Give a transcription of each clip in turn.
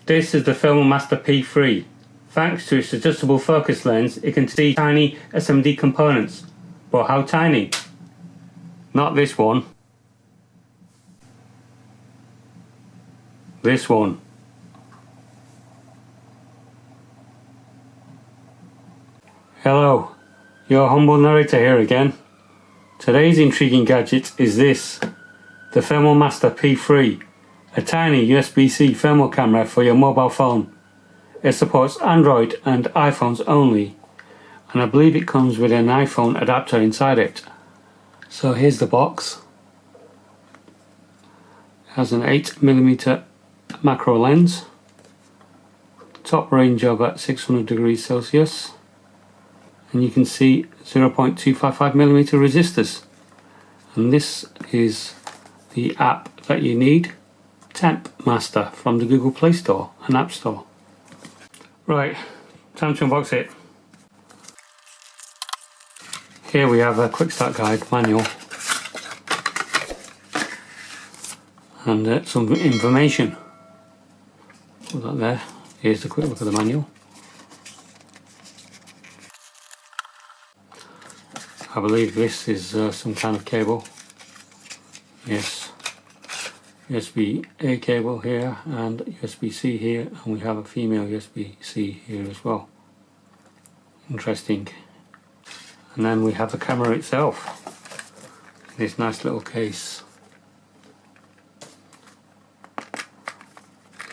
This is the Firmware P3. Thanks to its adjustable focus lens, it can see tiny SMD components. But how tiny? Not this one. This one. Hello, your humble narrator here again. Today's intriguing gadget is this, the Firmware P3, a tiny USB-C thermal camera for your mobile phone. It supports Android and iPhones only, and I believe it comes with an iPhone adapter inside it. So here's the box. It has an 8mm macro lens, top range of at 600 degrees Celsius, and you can see 0.255mm resistors. And this is the app that you need, Temp Master, from the Google Play Store and App Store. Right, time to unbox it. Here we have a quick start guide manual and some information. Put that there. Here's a quick look at the manual. I believe this is some kind of cable. Yes, USB-A cable here and USB-C here, and we have a female USB-C here as well. Interesting. And then we have the camera itself in this nice little case.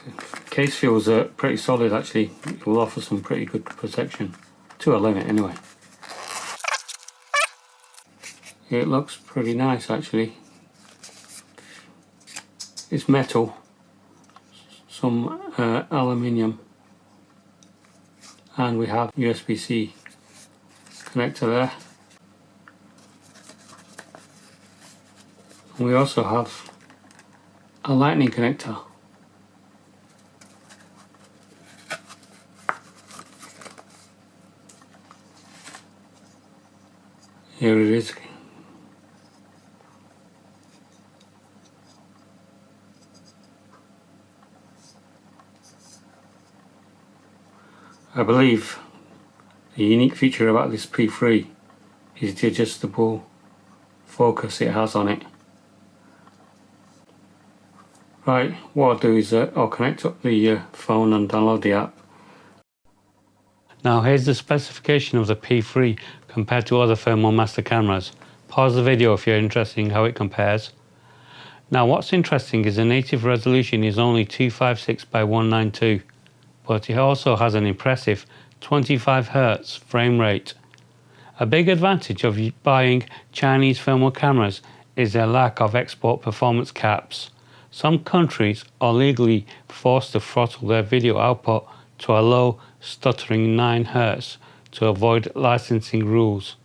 The case feels pretty solid actually. It will offer some pretty good protection, to a limit anyway. It looks pretty nice actually. It's metal, some aluminium, and we have USB-C connector there. And we also have a lightning connector. Here it is. I believe the unique feature about this P3 is the adjustable focus it has on it. Right, what I'll do is I'll connect up the phone and download the app. Now here's the specification of the P3 compared to other Firmware Master cameras. Pause the video if you're interested in how it compares. Now what's interesting is the native resolution is only 256 by 192. But it also has an impressive 25 Hz frame rate. A big advantage of buying Chinese firmware cameras is their lack of export performance caps. Some countries are legally forced to throttle their video output to a low, stuttering 9 Hz to avoid licensing rules.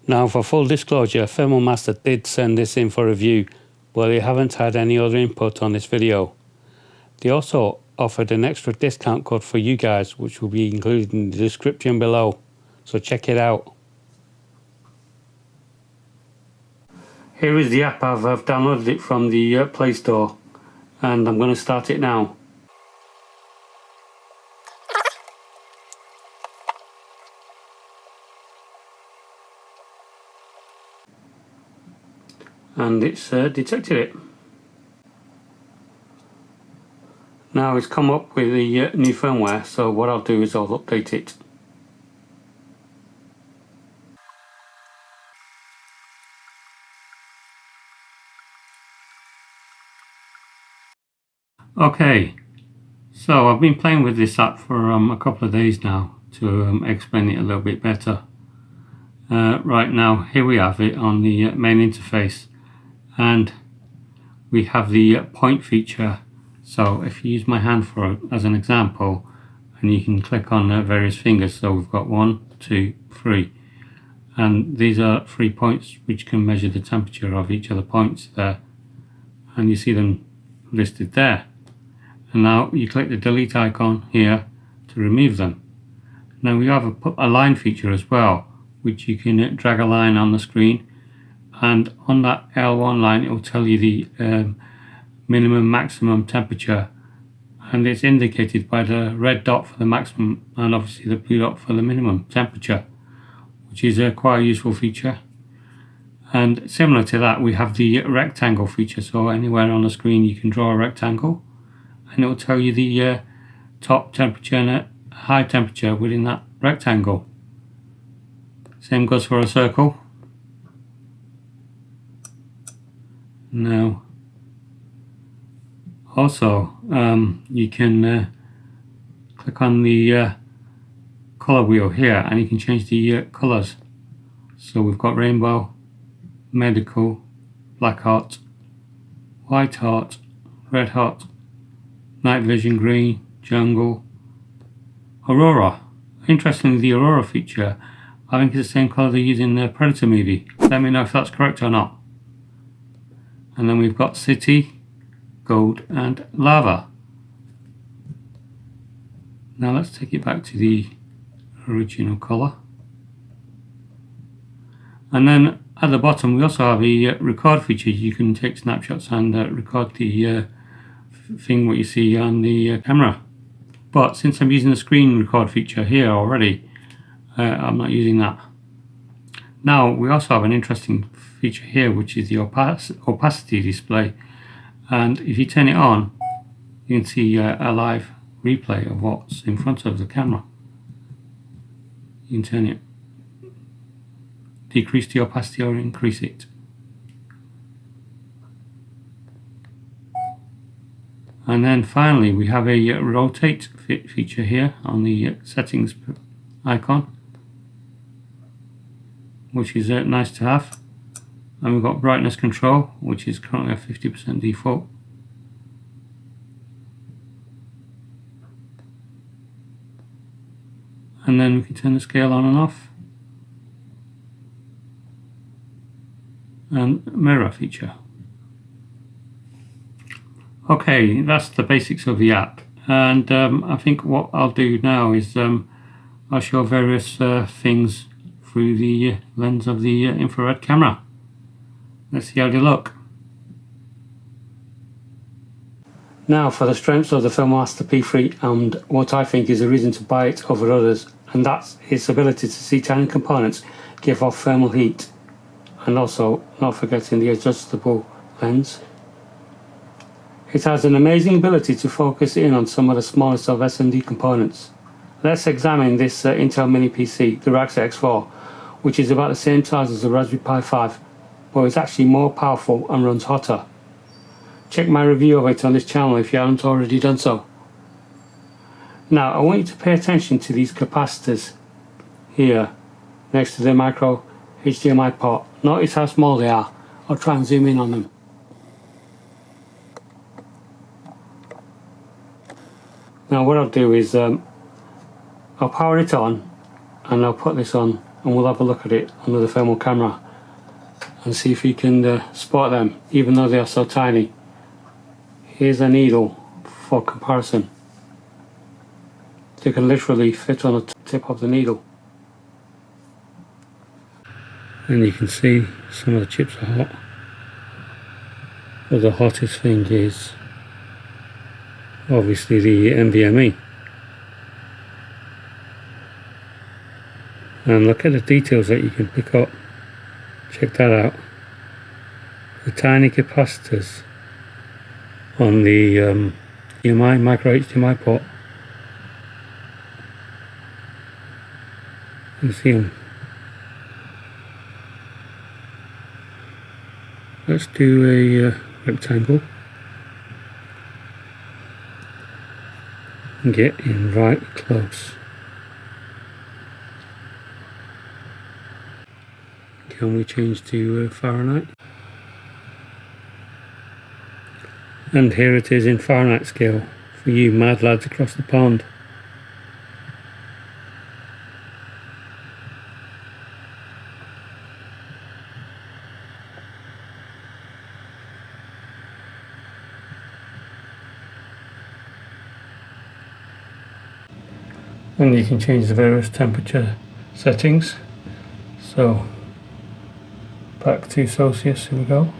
Now for full disclosure, Firmware Master did send this in for review, but they haven't had any other input on this video. They also offered an extra discount code for you guys, which will be included in the description below, so check it out. Here is the app. I've downloaded it from the Play Store and I'm going to start it now. And it's detected it. Now it's come up with the new firmware, so what I'll do is I'll update it. Okay, so I've been playing with this app for a couple of days now to explain it a little bit better. Right now, here we have it on the main interface, and we have the point feature. So if you use my hand as an example, and you can click on various fingers, so we've got 1, 2, 3, and these are 3 points which can measure the temperature of each of the points there, and you see them listed there. And now you click the delete icon here to remove them. Now we have a line feature as well, which you can drag a line on the screen, and on that L1 line it will tell you the minimum maximum temperature, and it's indicated by the red dot for the maximum and obviously the blue dot for the minimum temperature, which is quite a useful feature. And similar to that, we have the rectangle feature, so anywhere on the screen you can draw a rectangle and it will tell you the top temperature and high temperature within that rectangle. Same goes for a circle. Now also you can click on the color wheel here and you can change the colors. So we've got rainbow, medical, black hot, white hot, red hot, night vision green, jungle, aurora. Interestingly, the aurora feature I think is the same colour they use in the Predator movie. Let me know if that's correct or not. And then we've got city, gold and lava. Now let's take it back to the original colour. And then at the bottom we also have a record feature. You can take snapshots and record the thing what you see on the camera. But since I'm using the screen record feature here already, I'm not using that. Now we also have an interesting feature here, which is the opacity display, and if you turn it on you can see a live replay of what's in front of the camera. You can turn it, decrease the opacity or increase it. And then finally we have a rotate feature here on the settings icon, which is nice to have. And we've got brightness control, which is currently at 50% default. And then we can turn the scale on and off. And mirror feature. Okay, that's the basics of the app. And I think what I'll do now is I'll show various things through the lens of the infrared camera. Let's see how they look. Now for the strengths of the Filmmaster P3 and what I think is a reason to buy it over others, and that's its ability to see tiny components give off thermal heat, and also not forgetting the adjustable lens. It has an amazing ability to focus in on some of the smallest of SMD components. Let's examine this Intel mini PC, the Radxa X4, which is about the same size as the Raspberry Pi 5, but it's actually more powerful and runs hotter. Check my review of it on this channel if you haven't already done so. Now I want you to pay attention to these capacitors here next to the micro HDMI port. Notice how small they are. I'll try and zoom in on them. Now what I'll do is I'll power it on and I'll put this on and we'll have a look at it under the thermal camera and see if you can spot them, even though they are so tiny. Here's a needle for comparison. They can literally fit on the tip of the needle. And you can see some of the chips are hot. But the hottest thing is obviously the NVMe. And look at the details that you can pick up. Check that out. The tiny capacitors on the HDMI, micro HDMI port. You can see them. Let's do a rectangle and get in right close. Can we change to Fahrenheit? And here it is in Fahrenheit scale for you mad lads across the pond. And you can change the various temperature settings. So back to Celsius, here we go.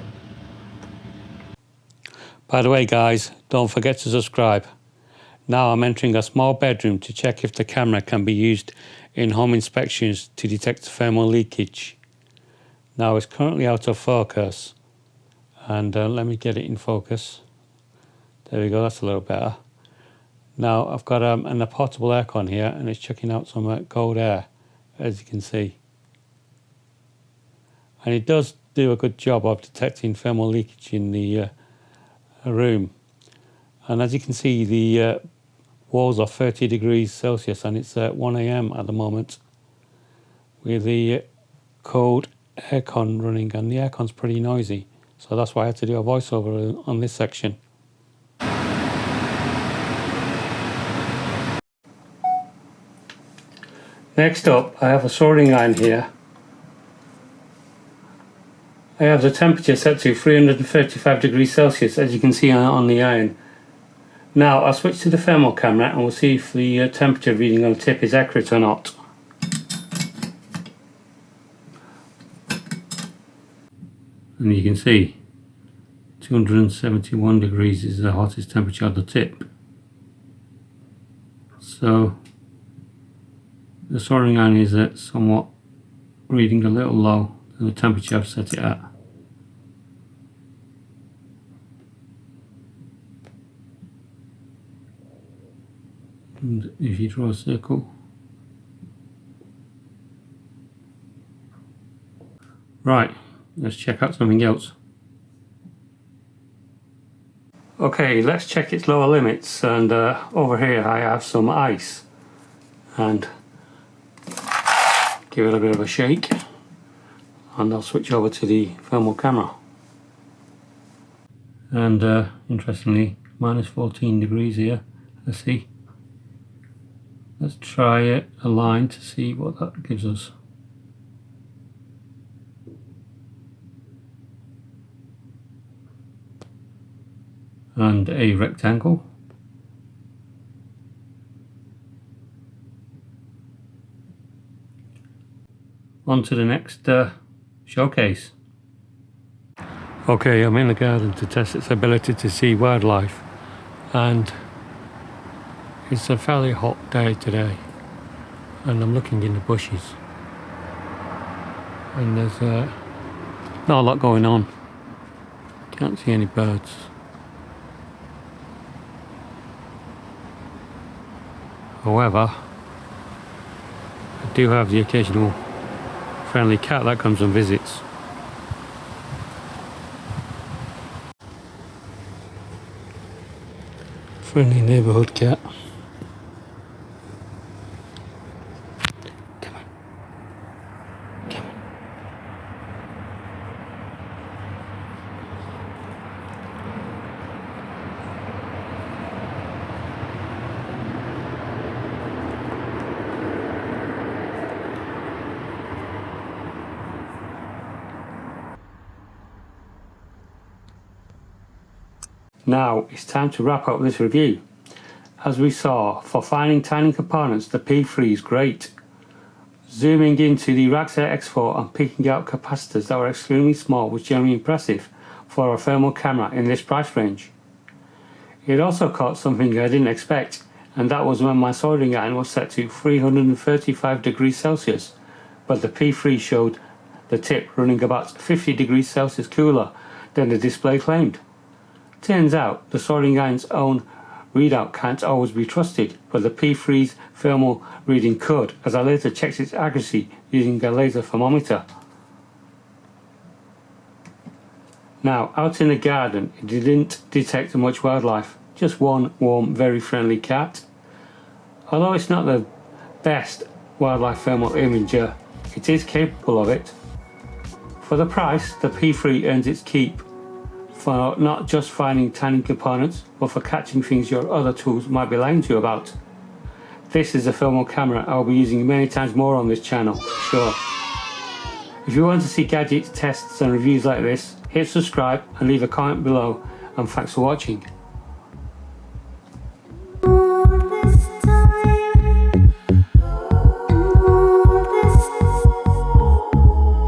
By the way guys, don't forget to subscribe. Now I'm entering a small bedroom to check if the camera can be used in home inspections to detect thermal leakage. Now it's currently out of focus, and let me get it in focus. There we go, that's a little better. Now I've got a portable aircon here, and it's chucking out some cold air, as you can see. And it does do a good job of detecting thermal leakage in the room. And as you can see, the walls are 30 degrees Celsius, and it's 1 AM at the moment with the cold aircon running, and the aircon's pretty noisy, so that's why I had to do a voiceover on this section. Next up, I have a soldering iron here. I have the temperature set to 335 degrees Celsius, as you can see on the iron. Now I'll switch to the thermal camera and we'll see if the temperature reading on the tip is accurate or not. And you can see 271 degrees is the hottest temperature of the tip. So the soldering iron is somewhat reading a little low than the temperature I've set it at. And if you draw a circle, right, let's check out something else. Okay, let's check its lower limits, and over here I have some ice, and give it a bit of a shake, and I'll switch over to the thermal camera. And interestingly, minus 14 degrees here. Let's see. Let's try a line to see what that gives us. And a rectangle. On to the next showcase. Okay, I'm in the garden to test its ability to see wildlife, and it's a fairly hot day today, and I'm looking in the bushes, and there's not a lot going on. Can't see any birds. However, I do have the occasional friendly cat that comes and visits. Friendly neighbourhood cat. Come on. Come on. Now it's time to wrap up this review. As we saw, for finding tiny components, the P3 is great. Zooming into the Radxa X4 and picking out capacitors that were extremely small was generally impressive for a thermal camera in this price range. It also caught something I didn't expect, and that was when my soldering iron was set to 335 degrees Celsius, but the P3 showed the tip running about 50 degrees Celsius cooler than the display claimed. Turns out the soldering iron's own readout can't always be trusted, but the P3's thermal reading could, as I later checked its accuracy using a laser thermometer. Now, out in the garden, it didn't detect much wildlife, just one warm, very friendly cat. Although it's not the best wildlife thermal imager, it is capable of it. For the price, the P3 earns its keep, for not just finding tiny components, but for catching things your other tools might be lying to you about. This is a thermal camera I'll be using many times more on this channel, sure. If you want to see gadgets, tests and reviews like this, hit subscribe and leave a comment below, and thanks for watching.